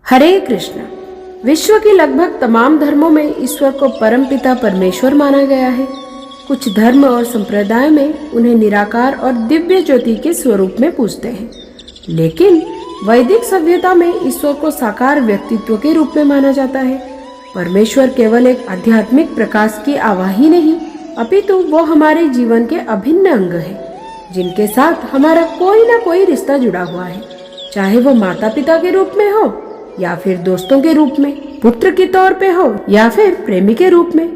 हरे कृष्ण। विश्व के लगभग तमाम धर्मों में ईश्वर को परमपिता परमेश्वर माना गया है। कुछ धर्म और संप्रदाय में उन्हें निराकार और दिव्य ज्योति के स्वरूप में पूजते हैं, लेकिन वैदिक सभ्यता में ईश्वर को साकार व्यक्तित्व के रूप में माना जाता है। परमेश्वर केवल एक आध्यात्मिक प्रकाश की आवाज ही नहीं, अपितु वो हमारे जीवन के अभिन्न अंग है, जिनके साथ हमारा कोई ना कोई रिश्ता जुड़ा हुआ है, चाहे वो माता पिता के रूप में हो या फिर दोस्तों के रूप में, पुत्र के तौर पे हो या फिर प्रेमी के रूप में।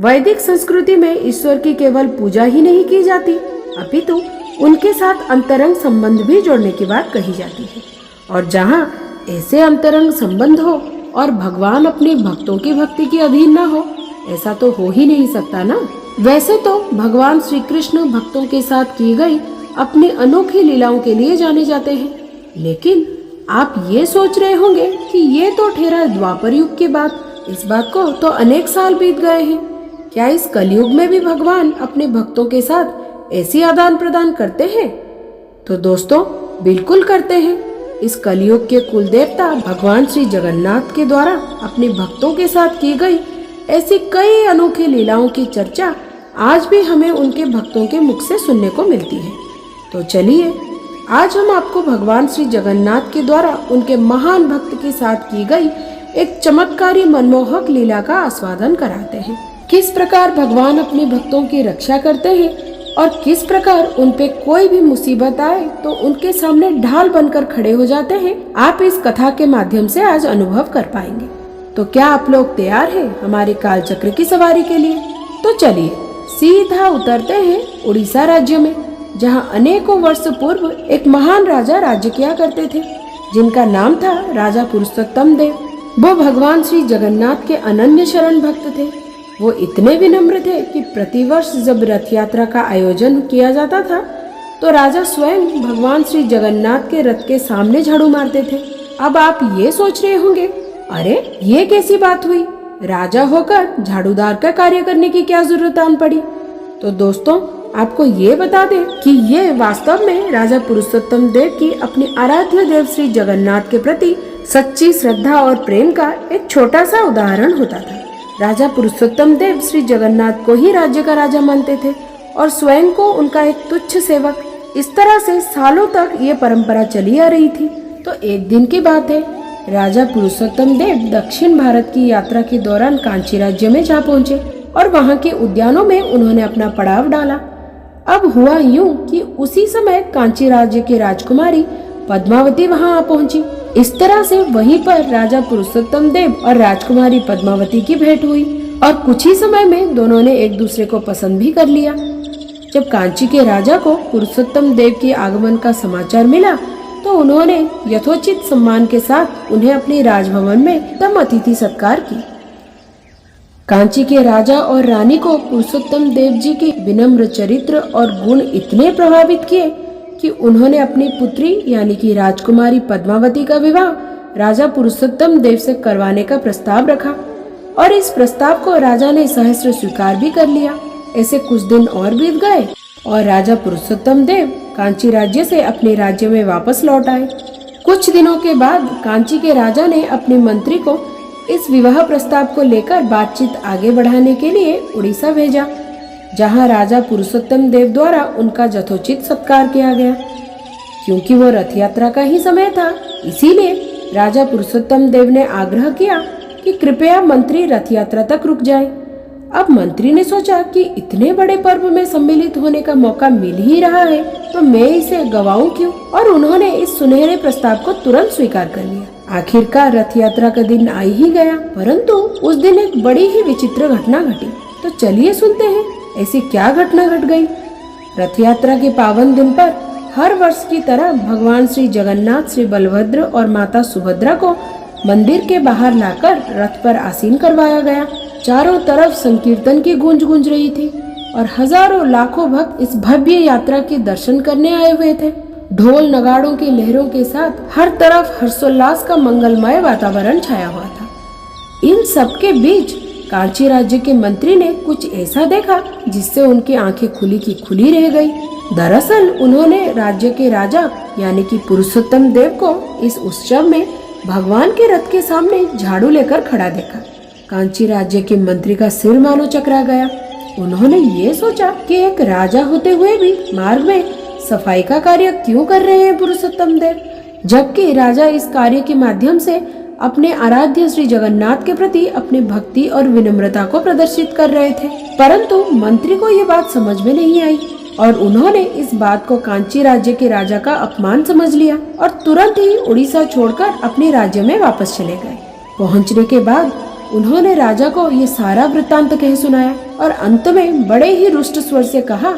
वैदिक संस्कृति में ईश्वर की केवल पूजा ही नहीं की जाती, अपितु उनके साथ अंतरंग संबंध भी जोड़ने की बात कही जाती है। और जहाँ ऐसे अंतरंग संबंध हो और भगवान अपने भक्तों की भक्ति के अधीन न हो, ऐसा तो हो ही नहीं सकता ना। वैसे तो भगवान श्री कृष्ण भक्तों के साथ की गई अपनी अनोखी लीलाओं के लिए जाने जाते हैं, लेकिन आप ये सोच रहे होंगे कि ये तो ठहरा द्वापर युग की बात, इस बात को तो अनेक साल बीत गए हैं। क्या इस कलयुग में भी भगवान अपने भक्तों के साथ ऐसी आदान प्रदान करते हैं? तो दोस्तों, बिल्कुल करते हैं। इस कलयुग के कुल देवता भगवान श्री जगन्नाथ के द्वारा अपने भक्तों के साथ की गई ऐसी कई अनोखी लीलाओं की चर्चा आज भी हमें उनके भक्तों के मुख से सुनने को मिलती है। तो चलिए, आज हम आपको भगवान श्री जगन्नाथ के द्वारा उनके महान भक्त के साथ की गई एक चमत्कारी मनमोहक लीला का आस्वादन कराते हैं। किस प्रकार भगवान अपने भक्तों की रक्षा करते हैं और किस प्रकार उन पे कोई भी मुसीबत आए तो उनके सामने ढाल बनकर खड़े हो जाते हैं, आप इस कथा के माध्यम से आज अनुभव कर पाएंगे। तो क्या आप लोग तैयार हैं हमारे काल चक्र की सवारी के लिए? तो चलिए सीधा उतरते हैं उड़ीसा राज्य में, जहाँ अनेकों वर्ष पूर्व एक महान राजा राज्य किया करते थे, जिनका नाम था राजा पुरुषोत्तम देव। वो भगवान श्री जगन्नाथ के अनन्य शरण भक्त थे। वो इतने विनम्र थे कि प्रतिवर्ष जब रथ यात्रा का आयोजन किया जाता था तो राजा स्वयं भगवान श्री जगन्नाथ के रथ के सामने झाड़ू मारते थे। अब आप ये सोच रहे होंगे, अरे ये कैसी बात हुई, राजा होकर झाड़ूदार का कार्य करने की क्या जरूरत आन पड़ी? तो दोस्तों, आपको ये बता दें कि ये वास्तव में राजा पुरुषोत्तम देव की अपनी आराध्य देव श्री जगन्नाथ के प्रति सच्ची श्रद्धा और प्रेम का एक छोटा सा उदाहरण होता था। राजा पुरुषोत्तम देव श्री जगन्नाथ को ही राज्य का राजा मानते थे और स्वयं को उनका एक तुच्छ सेवक। इस तरह से सालों तक ये परंपरा चली आ रही थी। तो एक दिन की बात है, राजा पुरुषोत्तम देव दक्षिण भारत की यात्रा के दौरान कांची राज्य में जा पहुँचे और वहाँ के उद्यानों में उन्होंने अपना पड़ाव डाला। अब हुआ यूं कि उसी समय कांची राज्य की राजकुमारी पद्मावती वहां आ पहुंची। इस तरह से वहीं पर राजा पुरुषोत्तम देव और राजकुमारी पद्मावती की भेंट हुई और कुछ ही समय में दोनों ने एक दूसरे को पसंद भी कर लिया। जब कांची के राजा को पुरुषोत्तम देव के आगमन का समाचार मिला तो उन्होंने यथोचित सम्मान के साथ उन्हें अपने राजभवन में एकदम अतिथि सत्कार की। कांची के राजा और रानी को पुरुषोत्तम देव जी के विनम्र चरित्र और गुण इतने प्रभावित किए कि उन्होंने अपनी पुत्री यानी कि राजकुमारी पद्मावती का विवाह राजा पुरुषोत्तम देव से करवाने का प्रस्ताव रखा और इस प्रस्ताव को राजा ने सहर्ष स्वीकार भी कर लिया। ऐसे कुछ दिन और बीत गए और राजा पुरुषोत्तम देव कांची राज्य से अपने राज्य में वापस लौट आए। कुछ दिनों के बाद कांची के राजा ने अपने मंत्री को इस विवाह प्रस्ताव को लेकर बातचीत आगे बढ़ाने के लिए उड़ीसा भेजा, जहां राजा पुरुषोत्तम देव द्वारा उनका यथोचित सत्कार किया गया। क्योंकि वो रथ यात्रा का ही समय था, इसीलिए राजा पुरुषोत्तम देव ने आग्रह किया कि कृपया मंत्री रथ यात्रा तक रुक जाए। अब मंत्री ने सोचा कि इतने बड़े पर्व में सम्मिलित होने का मौका मिल ही रहा है तो मैं इसे गवाऊं क्यों, और उन्होंने इस सुनहरे प्रस्ताव को तुरंत स्वीकार कर लिया। आखिरकार रथ यात्रा का दिन आ ही गया, परंतु उस दिन एक बड़ी ही विचित्र घटना घटी। तो चलिए सुनते हैं ऐसी क्या घटना घट गई। रथ यात्रा के पावन दिन पर हर वर्ष की तरह भगवान श्री जगन्नाथ, श्री बलभद्र और माता सुभद्रा को मंदिर के बाहर लाकर रथ पर आसीन करवाया गया। चारों तरफ संकीर्तन की गूंज रही थी और हजारों लाखों भक्त इस भव्य यात्रा के दर्शन करने आए हुए थे। ढोल नगाड़ों की लहरों के साथ हर तरफ हर्षोल्लास का मंगलमय वातावरण छाया हुआ था। इन सब के बीच कांची राज्य के मंत्री ने कुछ ऐसा देखा जिससे उनकी आंखें खुली की खुली रह गई। दरअसल उन्होंने राज्य के राजा यानी कि पुरुषोत्तम देव को इस उत्सव में भगवान के रथ के सामने झाड़ू लेकर खड़ा देखा। कांची राज्य के मंत्री का सिर मानो चकरा गया। उन्होंने ये सोचा कि एक राजा होते हुए भी मार्ग में सफाई का कार्य क्यों कर रहे हैं पुरुषोत्तम देव, जबकि राजा इस कार्य के माध्यम से अपने आराध्य श्री जगन्नाथ के प्रति अपनी भक्ति और विनम्रता को प्रदर्शित कर रहे थे। परंतु मंत्री को ये बात समझ में नहीं आई और उन्होंने इस बात को कांची राज्य के राजा का अपमान समझ लिया और तुरंत ही उड़ीसा छोड़कर अपने राज्य में वापस चले गए। पहुंचने के बाद उन्होंने राजा को ये सारा वृत्तांत कह सुनाया और अंत में बड़े ही रुष्ट स्वर से कहा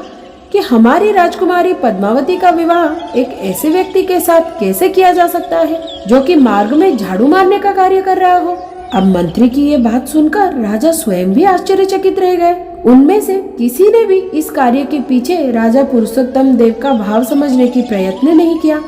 कि हमारी राजकुमारी पद्मावती का विवाह एक ऐसे व्यक्ति के साथ कैसे किया जा सकता है जो कि मार्ग में झाड़ू मारने का कार्य कर रहा हो। अब मंत्री की ये बात सुनकर राजा स्वयं भी आश्चर्यचकित रह गए। उनमें से किसी ने भी इस कार्य के पीछे राजा पुरुषोत्तम देव का भाव समझने की प्रयत्न नहीं किया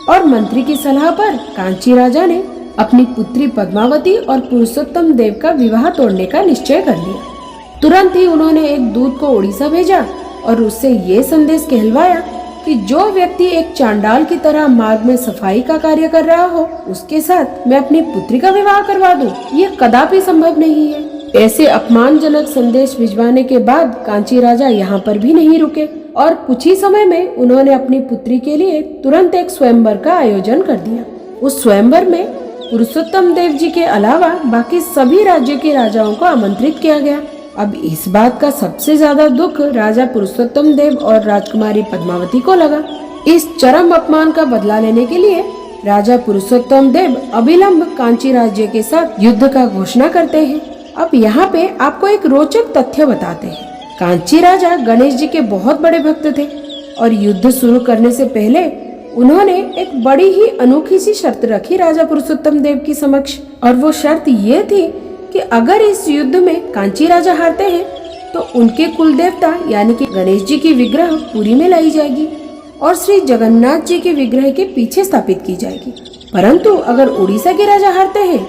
और मंत्री की सलाह पर कांची राजा ने अपनी पुत्री पद्मावती और पुरुषोत्तम देव का विवाह तोड़ने का निश्चय कर लिया। तुरंत ही उन्होंने एक दूत को उड़ीसा भेजा और उससे ये संदेश कहलवाया कि जो व्यक्ति एक चांडाल की तरह मार्ग में सफाई का कार्य कर रहा हो उसके साथ मैं अपनी पुत्री का विवाह करवा दूं, ये कदापि संभव नहीं है। ऐसे अपमानजनक संदेश भिजवाने के बाद कांची राजा यहाँ पर भी नहीं रुके और कुछ ही समय में उन्होंने अपनी पुत्री के लिए तुरंत एक स्वयंवर का आयोजन कर दिया। उस स्वयंवर में पुरुषोत्तम देव जी के अलावा बाकी सभी राज्य के राजाओं को आमंत्रित किया गया। अब इस बात का सबसे ज्यादा दुख राजा पुरुषोत्तम देव और राजकुमारी पद्मावती को लगा। इस चरम अपमान का बदला लेने के लिए राजा पुरुषोत्तम देव अविलंब कांची राज्य के साथ युद्ध का घोषणा करते हैं। अब यहाँ पे आपको एक रोचक तथ्य बताते हैं। कांची राजा गणेश जी के बहुत बड़े भक्त थे और युद्ध शुरू करने से पहले उन्होंने एक बड़ी ही अनोखी सी शर्त रखी राजा पुरुषोत्तम देव की समक्ष और वो शर्त ये थी कि अगर इस युद्ध में कांची राजा हारते हैं तो उनके कुल देवता यानी कि गणेश जी की विग्रह पुरी में लाई जाएगी और श्री जगन्नाथ जी के विग्रह के पीछे स्थापित की जाएगी। परंतु अगर उड़ीसा के राजा हारते हैं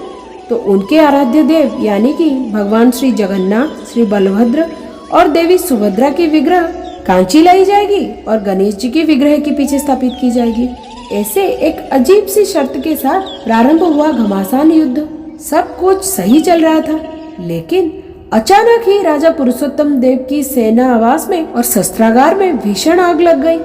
तो उनके आराध्य देव यानी कि भगवान श्री जगन्नाथ, श्री बलभद्र और देवी सुभद्रा की विग्रह कांची लाई जाएगी और गणेश जी के विग्रह के पीछे स्थापित की जाएगी। ऐसे एक अजीब सी शर्त के साथ प्रारंभ हुआ घमासान युद्ध। सब कुछ सही चल रहा था, लेकिन अचानक ही राजा पुरुषोत्तम देव की सेना आवास में और शस्त्रागार में भीषण आग लग गई।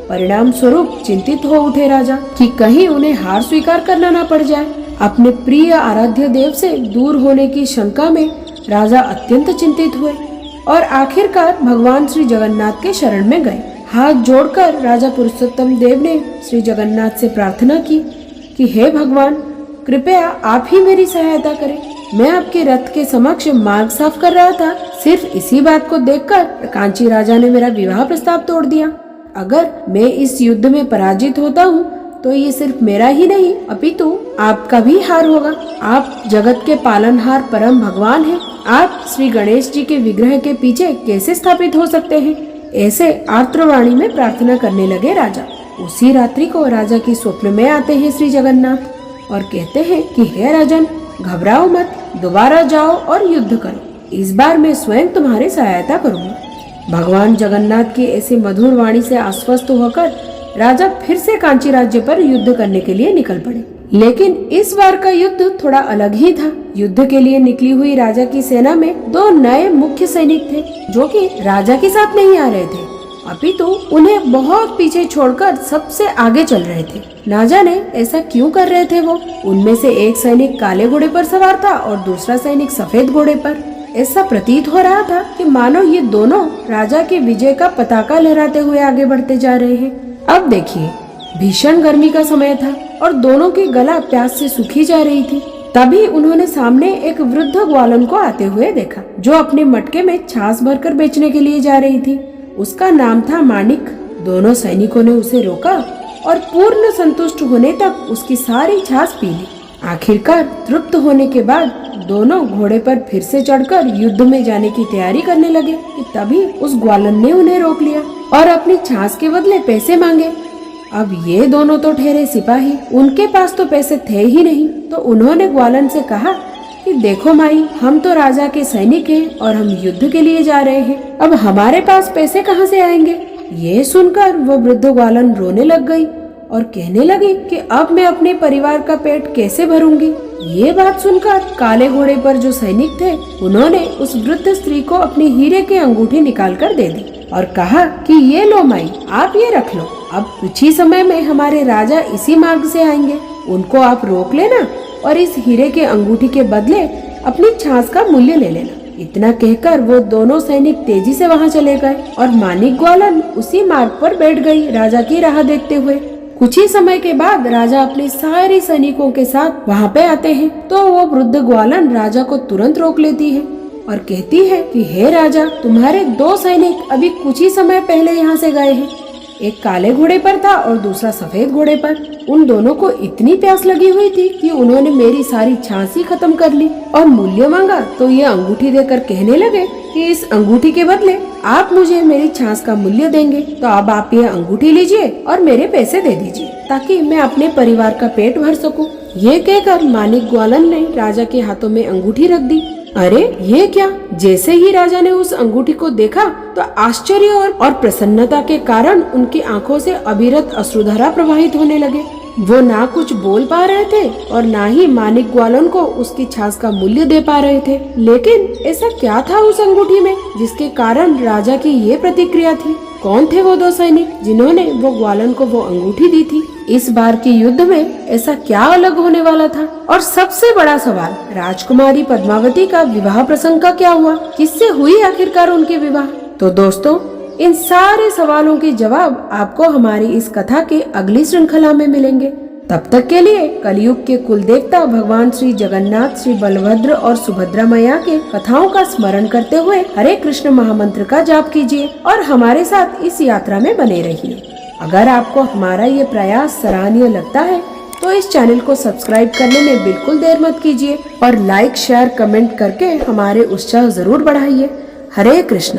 परिणाम स्वरूप चिंतित हो उठे राजा कि कहीं उन्हें हार स्वीकार करना न पड़ जाए। अपने प्रिय आराध्य देव से दूर होने की शंका में राजा अत्यंत चिंतित हुए और आखिरकार भगवान श्री जगन्नाथ के शरण में गए। हाथ जोड़कर राजा पुरुषोत्तम देव ने श्री जगन्नाथ से प्रार्थना की कि हे भगवान, कृपया आप ही मेरी सहायता करें। मैं आपके रथ के समक्ष मार्ग साफ कर रहा था, सिर्फ इसी बात को देखकर कांची राजा ने मेरा विवाह प्रस्ताव तोड़ दिया। अगर मैं इस युद्ध में पराजित होता हूँ तो ये सिर्फ मेरा ही नहीं अपितु आपका भी हार होगा। आप जगत के पालनहार परम भगवान हैं। आप श्री गणेश जी के विग्रह के पीछे कैसे स्थापित हो सकते हैं? ऐसे आर्तवाणी में प्रार्थना करने लगे राजा। उसी रात्रि को राजा की स्वप्न में आते हैं श्री जगन्नाथ और कहते हैं कि हे राजन, घबराओ मत, दोबारा जाओ और युद्ध करो। इस बार मैं स्वयं तुम्हारी सहायता करूंगा। भगवान जगन्नाथ की ऐसी मधुर वाणी से आश्वस्त होकर राजा फिर से कांची राज्य पर युद्ध करने के लिए निकल पड़े। लेकिन इस बार का युद्ध थोड़ा अलग ही था। युद्ध के लिए निकली हुई राजा की सेना में दो नए मुख्य सैनिक थे जो कि राजा के साथ नहीं आ रहे थे अपितु उन्हें बहुत पीछे छोड़कर सबसे आगे चल रहे थे। ना जाने ऐसा क्यों कर रहे थे वो। उनमें से एक सैनिक काले घोड़े पर सवार था और दूसरा सैनिक सफेद घोड़े पर। ऐसा प्रतीत हो रहा था कि मानो ये दोनों राजा के विजय का पताका लहराते हुए आगे बढ़ते जा रहे हैं। अब देखिए, भीषण गर्मी का समय था और दोनों की गला प्यास से सूखी जा रही थी। तभी उन्होंने सामने एक वृद्ध ग्वालन को आते हुए देखा जो अपने मटके में छाछ भरकर बेचने के लिए जा रही थी। उसका नाम था माणिक। दोनों सैनिकों ने उसे रोका और पूर्ण संतुष्ट होने तक उसकी सारी छाछ पी ली। आखिरकार तृप्त होने के बाद दोनों घोड़े पर फिर से चढ़कर युद्ध में जाने की तैयारी करने लगे कि तभी उस ग्वालन ने उन्हें रोक लिया और अपनी छाछ के बदले पैसे मांगे। अब ये दोनों तो ठहरे सिपाही, उनके पास तो पैसे थे ही नहीं। तो उन्होंने ग्वालन से कहा कि देखो माई, हम तो राजा के सैनिक हैं और हम युद्ध के लिए जा रहे हैं। अब हमारे पास पैसे कहाँ से आएंगे? ये सुनकर वो वृद्ध ग्वालन रोने लग गई और कहने लगी कि अब मैं अपने परिवार का पेट कैसे भरूंगी। ये बात सुनकर काले घोड़े पर जो सैनिक थे उन्होंने उस वृद्ध स्त्री को अपनी हीरे की अंगूठी निकाल कर दे दी और कहा कि ये लो माई, आप ये रख लो। अब कुछ ही समय में हमारे राजा इसी मार्ग से आएंगे, उनको आप रोक लेना और इस हीरे के अंगूठी के बदले अपनी छाछ का मूल्य ले लेना। इतना कहकर वो दोनों सैनिक तेजी से वहाँ चले गए और मानिक ग्वालन उसी मार्ग पर बैठ गई राजा की राह देखते हुए। कुछ ही समय के बाद राजा अपने सारे सैनिकों के साथ वहाँ पे आते हैं तो वो वृद्ध ग्वालन राजा को तुरंत रोक लेती है और कहती है कि हे राजा, तुम्हारे दो सैनिक अभी कुछ ही समय पहले यहाँ से गए हैं। एक काले घोड़े पर था और दूसरा सफेद घोड़े पर। उन दोनों को इतनी प्यास लगी हुई थी कि उन्होंने मेरी सारी छाछ ही खत्म कर ली और मूल्य मांगा तो ये अंगूठी देकर कहने लगे कि इस अंगूठी के बदले आप मुझे मेरी छाछ का मूल्य देंगे, तो अब आप ये अंगूठी लीजिए और मेरे पैसे दे दीजिए ताकि मैं अपने परिवार का पेट भर सकूं। ये कहकर मानिक ग्वालन ने राजा के हाथों में अंगूठी रख दी। अरे ये क्या! जैसे ही राजा ने उस अंगूठी को देखा तो आश्चर्य और प्रसन्नता के कारण उनकी आंखों से अविरत अश्रुधारा प्रवाहित होने लगे। वो ना कुछ बोल पा रहे थे और ना ही मानिक ग्वालन को उसकी छाछ का मूल्य दे पा रहे थे। लेकिन ऐसा क्या था उस अंगूठी में जिसके कारण राजा की ये प्रतिक्रिया थी? कौन थे वो दो सैनिक जिन्होंने वो ग्वालन को वो अंगूठी दी थी? इस बार के युद्ध में ऐसा क्या अलग होने वाला था? और सबसे बड़ा सवाल, राजकुमारी पद्मावती का विवाह प्रसंग का क्या हुआ? किससे हुई आखिरकार उनके विवाह? तो दोस्तों, इन सारे सवालों के जवाब आपको हमारी इस कथा के अगली श्रृंखला में मिलेंगे। तब तक के लिए कलयुग के कुल देवता भगवान श्री जगन्नाथ, श्री बलभद्र और सुभद्रा मैया के कथाओं का स्मरण करते हुए हरे कृष्ण महामंत्र का जाप कीजिए और हमारे साथ इस यात्रा में बने रहिए। अगर आपको हमारा ये प्रयास सराहनीय लगता है तो इस चैनल को सब्सक्राइब करने में बिल्कुल देर मत कीजिए और लाइक, शेयर, कमेंट करके हमारे उत्साह जरूर बढ़ाइए। हरे कृष्ण।